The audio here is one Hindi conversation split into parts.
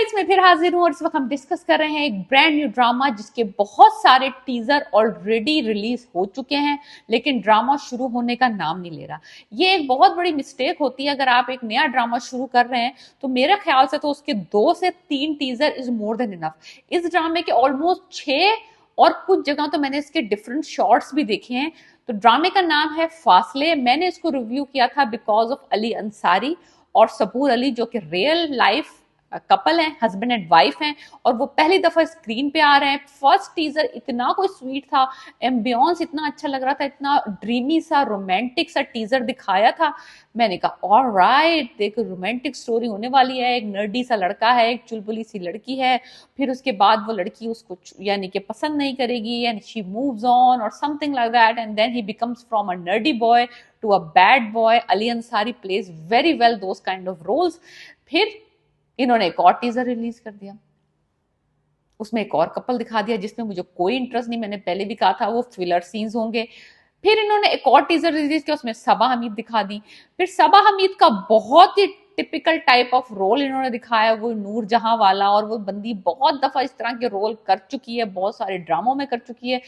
गाइस, मैं फिर हाजिर हूँ और इस वक्त हम डिस्कस कर रहे हैं एक ब्रांड न्यू ड्रामा जिसके बहुत सारे टीजर ऑलरेडी रिलीज हो चुके हैं, लेकिन ड्रामा शुरू होने का नाम नहीं ले रहा। ये एक बहुत बड़ी मिस्टेक होती है अगर आप एक नया ड्रामा शुरू कर रहे हैं, तो मेरे ख्याल से तो उसके 2 से 3 teaser is more than enough. इस ड्रामे के ऑलमोस्ट 6 और कुछ जगह तो मैंने इसके डिफरेंट शॉर्ट्स भी देखे हैं। तो ड्रामे का नाम है फासले। मैंने इसको रिव्यू किया था बिकॉज ऑफ अली अंसारी और सबूर अली, जो कि रियल लाइफ कपल हैं, हस्बैंड एंड वाइफ हैं, और वो पहली दफा स्क्रीन पे आ रहे हैं। फर्स्ट टीजर इतना कोई स्वीट था, एम्बियंस इतना अच्छा लग रहा था, इतना ड्रीमी सा रोमांटिक सा टीजर दिखाया था। मैंने कहा ऑलराइट, देखो रोमांटिक स्टोरी होने वाली है। एक नर्डी सा लड़का है, एक चुलबुली सी लड़की है, फिर उसके बाद वो लड़की उसको यानी कि पसंद नहीं करेगी एंड शी मूव्स ऑन और something like that, and then he becomes from a nerdy boy to a bad boy. Ali Ansari plays very well those kind of roles. फिर इन्होंने एक और टीजर रिलीज कर दिया, उसमें एक और कपल दिखा दिया जिसमें मुझे कोई इंटरेस्ट नहीं। मैंने पहले भी कहा था वो फिलर सीन्स होंगे। फिर इन्होंने एक और टीजर रिलीज किया, उसमें सबा हमीद दिखा दी। फिर सबा हमीद का बहुत ही टिपिकल टाइप ऑफ रोल इन्होंने दिखाया, वो नूर जहां वाला, और वो बंदी बहुत दफा इस तरह के रोल कर चुकी है, बहुत सारे ड्रामों में कर चुकी है।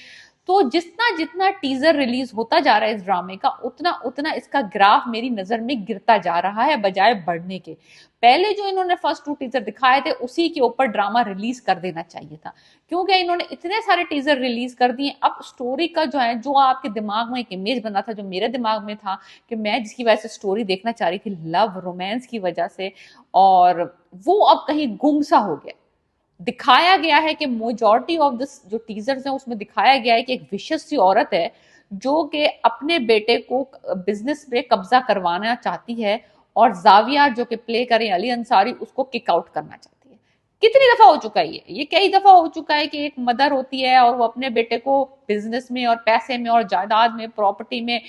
तो जितना जितना टीजर रिलीज होता जा रहा है इस ड्रामे का, उतना उतना इसका ग्राफ मेरी नजर में गिरता जा रहा है बजाय बढ़ने के। पहले जो इन्होंने फर्स्ट 2 टीजर दिखाए थे उसी के ऊपर ड्रामा रिलीज कर देना चाहिए था, क्योंकि इन्होंने इतने सारे टीजर रिलीज कर दिए। अब स्टोरी का जो है, जो आपके दिमाग में एक इमेज बना था, जो मेरे दिमाग में था कि मैं जिसकी वजह से स्टोरी देखना चाह रही थी, लव रोमांस की वजह से, और वो अब कहीं गुम सा हो गया। दिखाया गया है कि मेजॉरिटी ऑफ दिस जो टीजर्स हैं उसमें दिखाया गया है कि एक विशेष सी औरत है जो कि अपने बेटे को बिजनेस पे कब्जा करवाना चाहती है, और जाविया जो कि प्ले करें अली अंसारी, उसको किक आउट करना चाहती है। कितनी दफा हो चुका है ये कई दफा हो चुका है कि एक मदर होती है और वो अपने बेटे को बिजनेस में और पैसे में और जायदाद में, प्रॉपर्टी में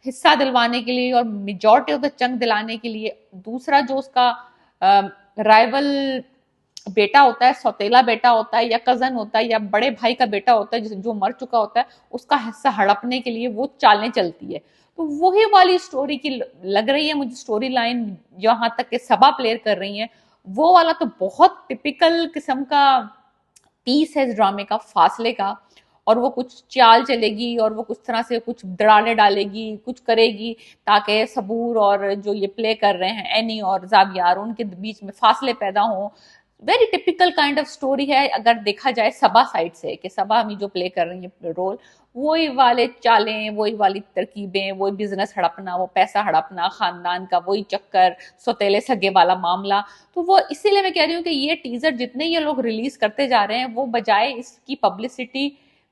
हिस्सा दिलवाने के लिए और मेजॉरिटी ऑफ द चंक दिलाने के लिए, दूसरा जो उसका राइवल बेटा होता है, सौतेला बेटा होता है या कजन होता है या बड़े भाई का बेटा होता है जो मर चुका होता है, उसका हिस्सा हड़पने के लिए वो चालें चलती है। तो वही वाली स्टोरी की लग रही है मुझे स्टोरी लाइन, जहां तक के सबा प्लेयर कर रही है। वो वाला तो बहुत टिपिकल किस्म का पीस है इस ड्रामे का, फासले का। और वो कुछ चाल चलेगी और वो कुछ तरह से कुछ दड़ाने डालेगी, कुछ करेगी ताकि सबूर और जो ये प्ले कर रहे हैं एनी और जावियार, उनके बीच में फासले पैदा हो। Very typical kind of story है अगर देखा जाए सबा साइड से, कि सबा हमी जो प्ले कर रही है रोल, वही वाले चालें, वही वाली तरकीबें, वही बिजनेस हड़पना, वो पैसा हड़पना, खानदान का वही चक्कर, सौतेले सगे वाला मामला। तो वो इसीलिए मैं कह रही हूँ कि ये टीजर जितने ये लोग रिलीज करते जा रहे हैं, वो बजाय इसकी पब्लिसिटी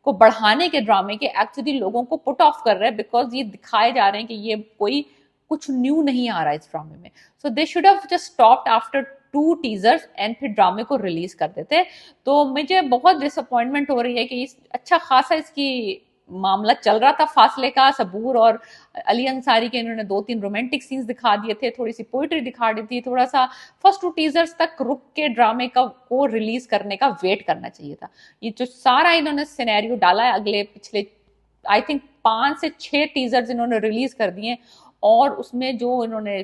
को बढ़ाने के ड्रामे के एक्चुअली लोगों को पुट ऑफ कर रहे हैं, बिकॉज ये दिखाए जा रहे हैं कि ये कोई कुछ न्यू नहीं आ रहा है इस ड्रामे में। So they should have just stopped after 2 teasers and फिर ड्रामे को रिलीज कर देते। तो मुझे बहुत डिसअपॉइंटमेंट हो रही है कि अच्छा खासा इसकी मामला चल रहा था फासले का। सबूर और अली अंसारी के इन्होंने 2-3 रोमांटिक सीन्स दिखा दिए थे, थोड़ी सी पोइट्री दिखा दी थी, थोड़ा सा फर्स्ट 2 टीजर्स तक रुक के ड्रामे का को रिलीज करने का वेट करना चाहिए था। ये जो सारा इन्होंने सिनेरियो डाला है, अगले पिछले आई थिंक 5 से 6 टीजर्स इन्होंने रिलीज कर दिए, और उसमें जो इन्होंने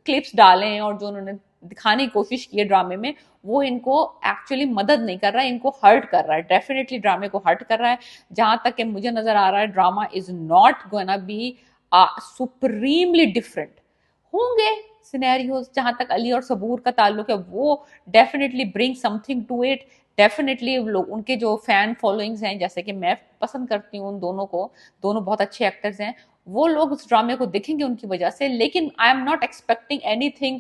क्लिप्स डाले हैं और जो उन्होंने दिखाने की कोशिश की है ड्रामे में, वो इनको एक्चुअली मदद नहीं कर रहा है, इनको हर्ट कर रहा है, डेफिनेटली ड्रामे को हर्ट कर रहा है। जहां तक कि मुझे नजर आ रहा है drama is not gonna be supremely different. होंगे सिनेरियोज, जहां तक अली और सबूर का ताल्लुक है, वो definitely bring something to it. Definitely लोग, उनके जो फैन फॉलोइंग्स हैं, जैसे कि मैं पसंद करती हूँ उन दोनों को, दोनों बहुत अच्छे एक्टर्स हैं, वो लोग उस ड्रामे को देखेंगे उनकी वजह से। लेकिन I am not expecting anything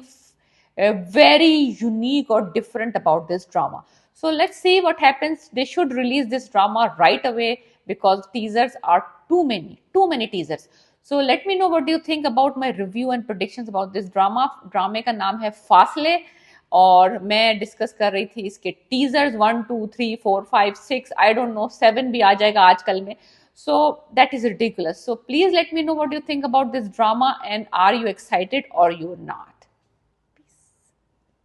very unique or different about this drama. So let's see what happens. They should release this drama right away because teasers are too many teasers. So let me know what do you think about my review and predictions about this drama. ड्रामे का नाम है फासले, और मैं डिस्कस कर रही थी इसके टीजर्स 1 2 3 4 5 6, आई डोंट नो 7 भी आ जाएगा आजकल में। So that is ridiculous. So please let me know what you think about this drama, and are you excited or you're not.